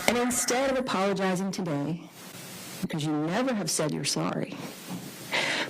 And instead of apologizing today, because you never have said you're sorry,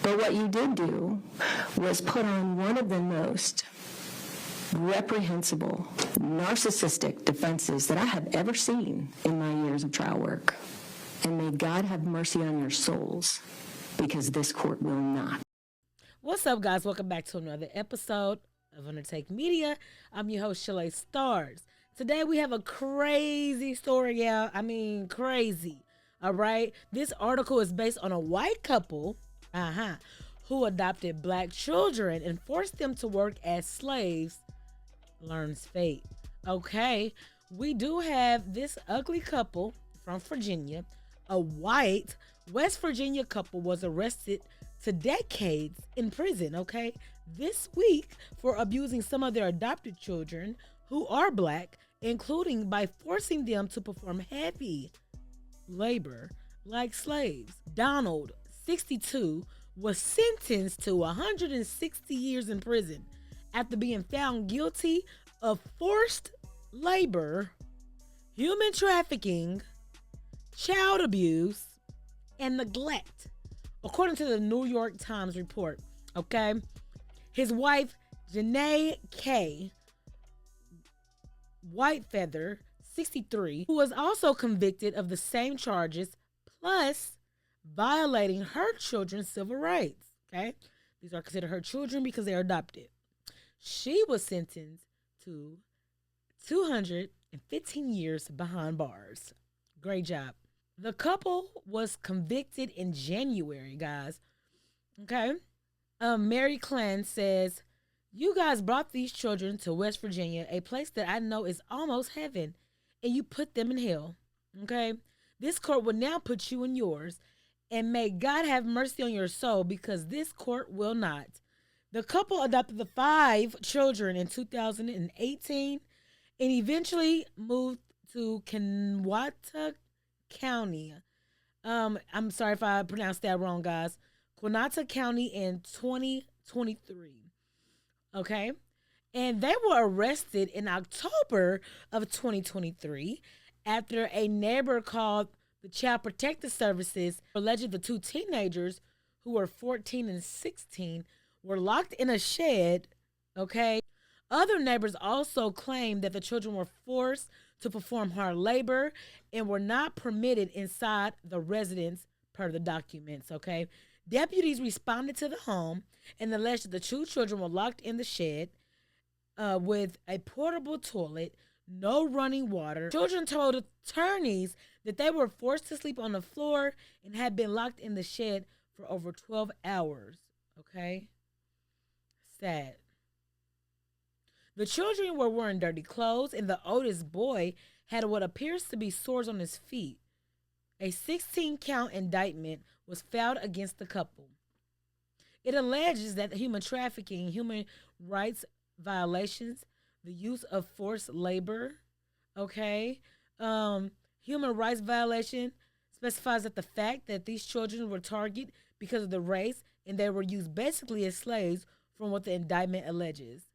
but what you did do was put on one of the most reprehensible, narcissistic defenses that I have ever seen in my years of trial work. And may God have mercy on your souls, because this court will not. What's up, guys? Welcome back to another episode of Undertake Media. I'm your host, Shalay Stars. Today we have a crazy story, y'all. I mean, crazy. All right? This article is based on a white couple, who adopted black children and forced them to work as slaves. Learns fate. Okay, we do have this ugly couple from Virginia. A white West Virginia couple was arrested to decades in prison, okay, this week for abusing some of their adopted children who are black, including by forcing them to perform heavy labor like slaves. Donald, 62, was sentenced to 160 years in prison after being found guilty of forced labor, human trafficking, child abuse, and neglect, according to the New York Times report. Okay, his wife, Janae K. Whitefeather, 63, who was also convicted of the same charges, plus violating her children's civil rights. Okay, these are considered her children because they are adopted. She was sentenced to 215 years behind bars. Great job. The couple was convicted in January, guys. Okay. Mary Clan says, "You guys brought these children to West Virginia, a place that I know is almost heaven, and you put them in hell. Okay. This court will now put you in yours, and may God have mercy on your soul, because this court will not." The couple adopted the 5 children in 2018 and eventually moved to Kanawha County. I'm sorry if I pronounced that wrong, guys. Kanawha County in 2023. Okay? And they were arrested in October of 2023 after a neighbor called the Child Protective Services alleged the 2 teenagers, who were 14 and 16, were locked in a shed. Okay? Other neighbors also claimed that the children were forced to perform hard labor and were not permitted inside the residence per the documents. Okay? Deputies responded to the home and alleged that the 2 children were locked in the shed with a portable toilet, no running water. Children told attorneys that they were forced to sleep on the floor and had been locked in the shed for over 12 hours. Okay? Sad. The children were wearing dirty clothes, and the oldest boy had what appears to be sores on his feet. A 16-count indictment was filed against the couple. It alleges that human trafficking, human rights violations, the use of forced labor, okay, human rights violation specifies that the fact that these children were targeted because of the race and they were used basically as slaves, from what the indictment alleges.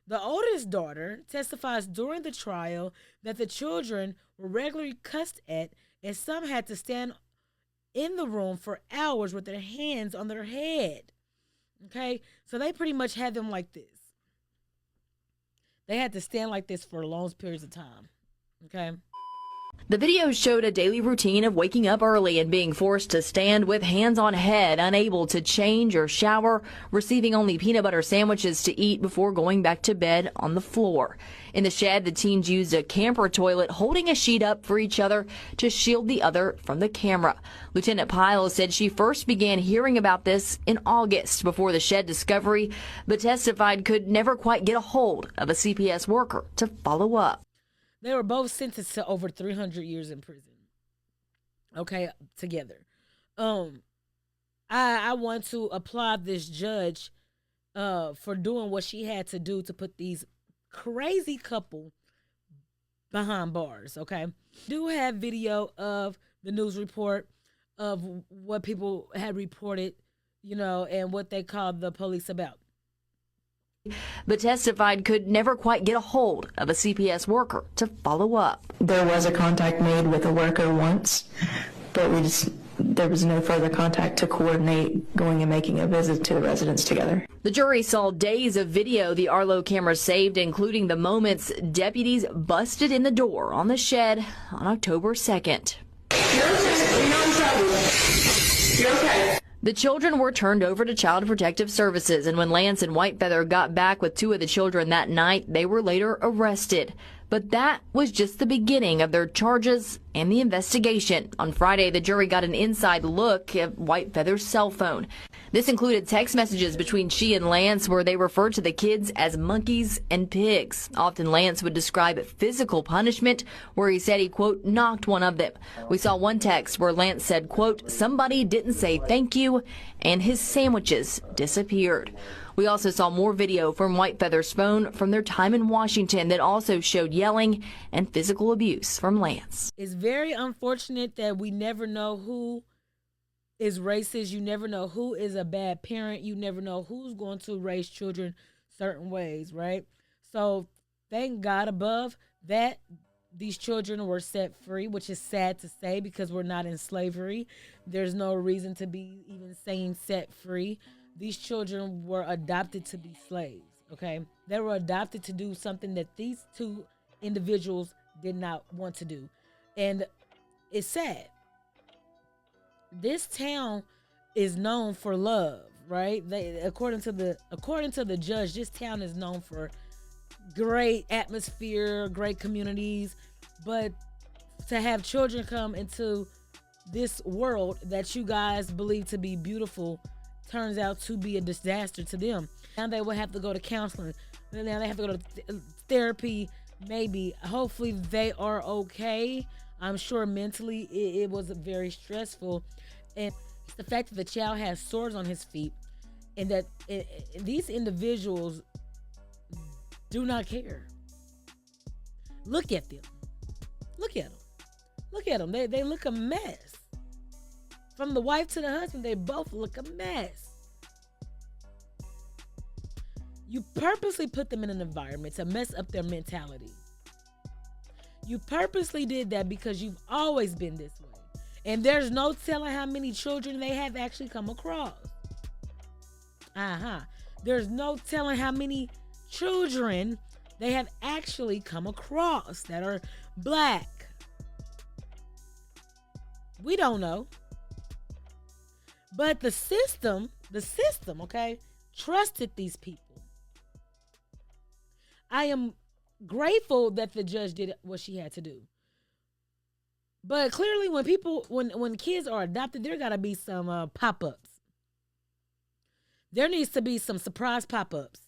The oldest daughter testifies during the trial that the children were regularly cussed at, and some had to stand in the room for hours with their hands on their head. Okay? So they pretty much had them like this. They had to stand like this for long periods of time. Okay? The video showed a daily routine of waking up early and being forced to stand with hands on head, unable to change or shower, receiving only peanut butter sandwiches to eat before going back to bed on the floor. In the shed, the teens used a camper toilet, holding a sheet up for each other to shield the other from the camera. Lieutenant Pyle said she first began hearing about this in August before the shed discovery, but testified could never quite get a hold of a CPS worker to follow up. They were both sentenced to over 300 years in prison. Okay, together. I want to applaud this judge for doing what she had to do to put these crazy couple behind bars. Okay, do have video of the news report of what people had reported, and what they called the police about. but testified could never quite get a hold of a CPS worker to follow up. There was a contact made with a worker once, but there was no further contact to coordinate going and making a visit to the residence together. The jury saw days of video the Arlo camera saved, including the moments deputies busted in the door on the shed on October 2nd. You're okay. The children were turned over to Child Protective Services, and when Lance and Whitefeather got back with 2 of the children that night, they were later arrested. But that was just the beginning of their charges and the investigation. On Friday, the jury got an inside look at Whitefeather's cell phone. This included text messages between she and Lance where they referred to the kids as monkeys and pigs. Often Lance would describe physical punishment where he said he, quote, knocked one of them. We saw one text where Lance said, quote, somebody didn't say thank you, and his sandwiches disappeared. We also saw more video from Whitefeather's phone from their time in Washington that also showed yelling and physical abuse from Lance. It's very unfortunate that we never know who is racist. You never know who is a bad parent. You never know who's going to raise children certain ways, right? So thank God above that these children were set free, which is sad to say because we're not in slavery. There's no reason to be even saying set free. These children were adopted to be slaves, okay? They were adopted to do something that these 2 individuals did not want to do. And it's sad. This town is known for love, right? According to the judge, this town is known for great atmosphere, great communities, but to have children come into this world that you guys believe to be beautiful turns out to be a disaster to them. Now they will have to go to counseling. Now they have to go to therapy. Maybe, hopefully they are okay. I'm sure mentally it was very stressful. And it's the fact that the child has sores on his feet and that these individuals do not care. Look at them. Look at them. Look at them. They look a mess. From the wife to the husband, they both look a mess. You purposely put them in an environment to mess up their mentality. You purposely did that because you've always been this way. And there's no telling how many children they have actually come across. There's no telling how many children they have actually come across that are black. We don't know. But the system, okay, trusted these people. I am grateful that the judge did what she had to do. But clearly when kids are adopted, there gotta be some pop-ups. There needs to be some surprise pop-ups.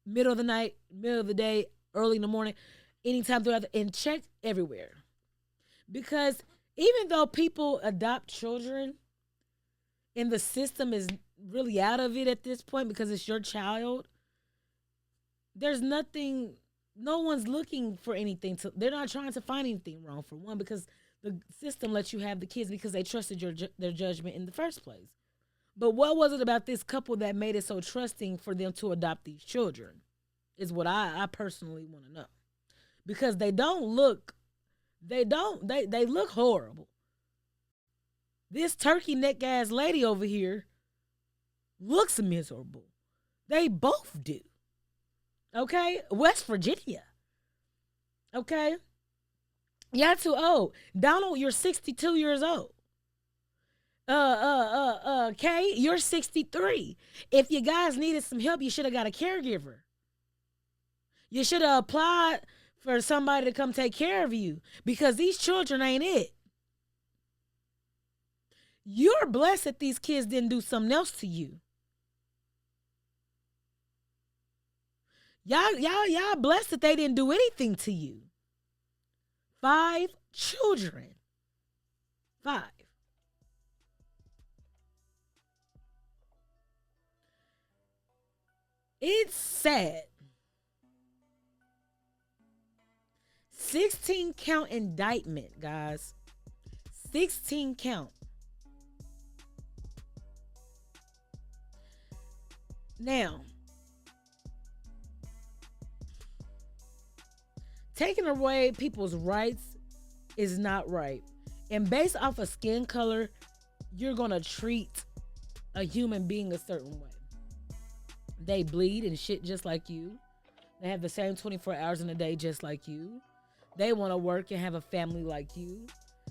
Middle of the night, middle of the day, early in the morning, anytime throughout and check everywhere. Because even though people adopt children and the system is really out of it at this point because it's your child, there's nothing, no one's looking for anything they're not trying to find anything wrong, for one, because the system lets you have the kids because they trusted their judgment in the first place. But what was it about this couple that made it so trusting for them to adopt these children is what I personally want to know. Because they look horrible. This turkey neck ass lady over here looks miserable. They both do. Okay? West Virginia. Okay? Y'all too old. Donald, you're 62 years old. Kay, you're 63. If you guys needed some help, you should have got a caregiver. You should have applied for somebody to come take care of you because these children ain't it. You're blessed that these kids didn't do something else to you. Y'all blessed that they didn't do anything to you. 5 children. 5. It's sad. 16 count indictment, guys. 16 count. Now, Taking away people's rights is not right. And based off of skin color, you're going to treat a human being a certain way. They bleed and shit just like you. They have the same 24 hours in a day just like you. They want to work and have a family like you.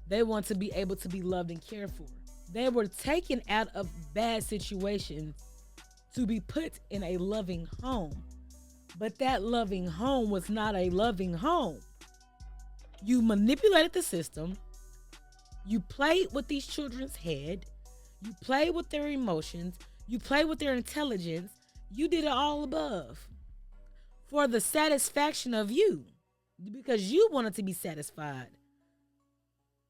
They want to be able to be loved and cared for. They were taken out of bad situations to be put in a loving home. But that loving home was not a loving home. You manipulated the system. You played with these children's head. You played with their emotions. You played with their intelligence. You did it all above for the satisfaction of you, because you wanted to be satisfied.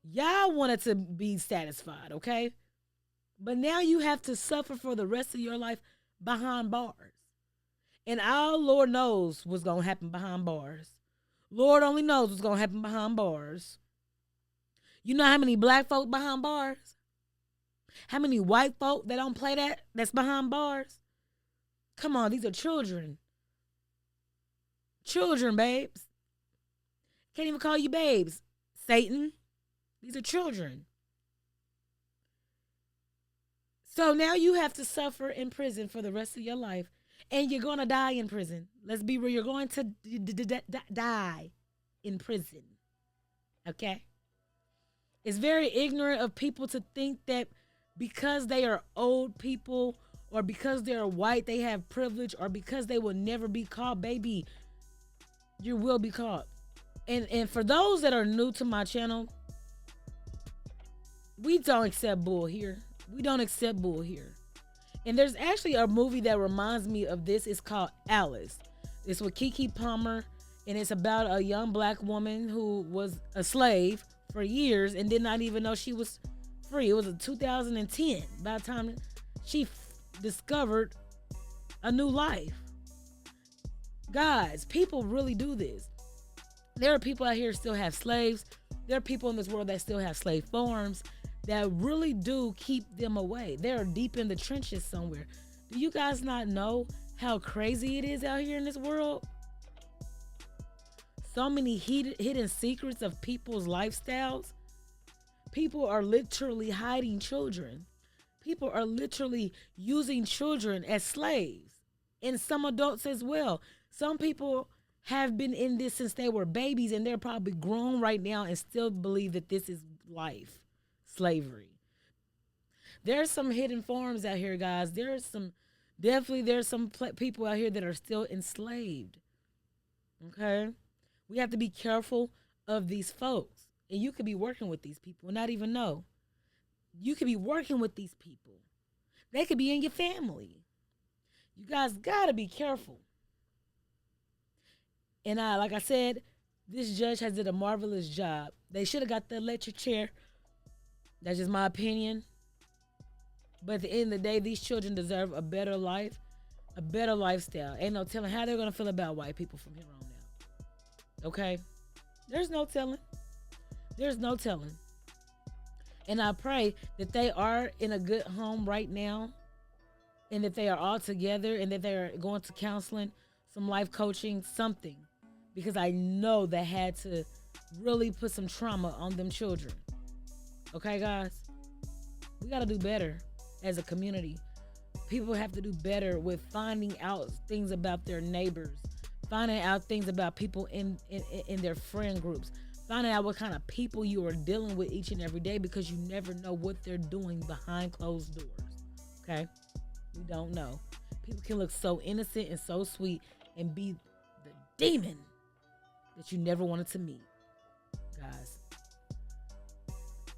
Y'all wanted to be satisfied, okay? But now you have to suffer for the rest of your life behind bars. And our Lord knows what's going to happen behind bars. Lord only knows what's going to happen behind bars. You know how many black folk behind bars? How many white folk that don't play that's behind bars? Come on, these are children. Children, babes. Can't even call you babes. Satan. These are children. So now you have to suffer in prison for the rest of your life. And you're going to die in prison. Let's be real. You're going to die in prison. Okay? It's very ignorant of people to think that because they are old people or because they're white, they have privilege, or because they will never be caught. Baby, you will be caught. And for those that are new to my channel, we don't accept bull here. We don't accept bull here. And there's actually a movie that reminds me of this. It's called Alice. It's with Keke Palmer, and it's about a young black woman who was a slave for years and did not even know she was free. It was in 2010 by the time she discovered a new life. Guys, people really do this. There are people out here who still have slaves. There are people in this world that still have slave farms that really do keep them away. They're deep in the trenches somewhere. Do you guys not know how crazy it is out here in this world? So many hidden secrets of people's lifestyles. People are literally hiding children. People are literally using children as slaves, and some adults as well. Some people have been in this since they were babies, and they're probably grown right now and still believe that this is life, slavery. There's some hidden forms out here, guys. There's some people out here that are still enslaved. Okay? We have to be careful of these folks. And you could be working with these people and not even know. You could be working with these people. They could be in your family. You guys got to be careful. And like I said, this judge has did a marvelous job. They should have got the electric chair. That's just my opinion. But at the end of the day, these children deserve a better life, a better lifestyle. Ain't no telling how they're going to feel about white people from here on out. Okay? There's no telling. There's no telling. And I pray that they are in a good home right now, and that they are all together, and that they're going to counseling, some life coaching, something. Because I know that had to really put some trauma on them children. Okay, guys? We got to do better as a community. People have to do better with finding out things about their neighbors, finding out things about people in their friend groups, finding out what kind of people you are dealing with each and every day, because you never know what they're doing behind closed doors. Okay? We don't know. People can look so innocent and so sweet and be the demon that you never wanted to meet, guys.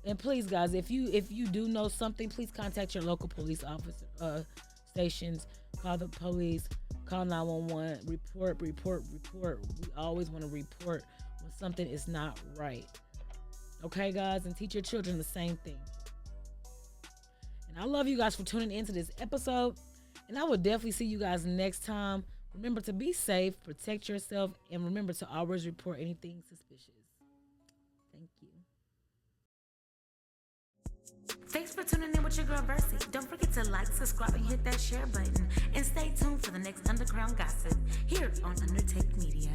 And please, guys, if you do know something, please contact your local police officer stations. Call the police. Call 911. Report. We always want to report when something is not right. Okay, guys? And teach your children the same thing. And I love you guys for tuning into this episode. And I will definitely see you guys next time. Remember to be safe, protect yourself, and remember to always report anything suspicious. Thank you. Thanks for tuning in with your girl Versi. Don't forget to like, subscribe, and hit that share button. And stay tuned for the next underground gossip here on Undertake Media.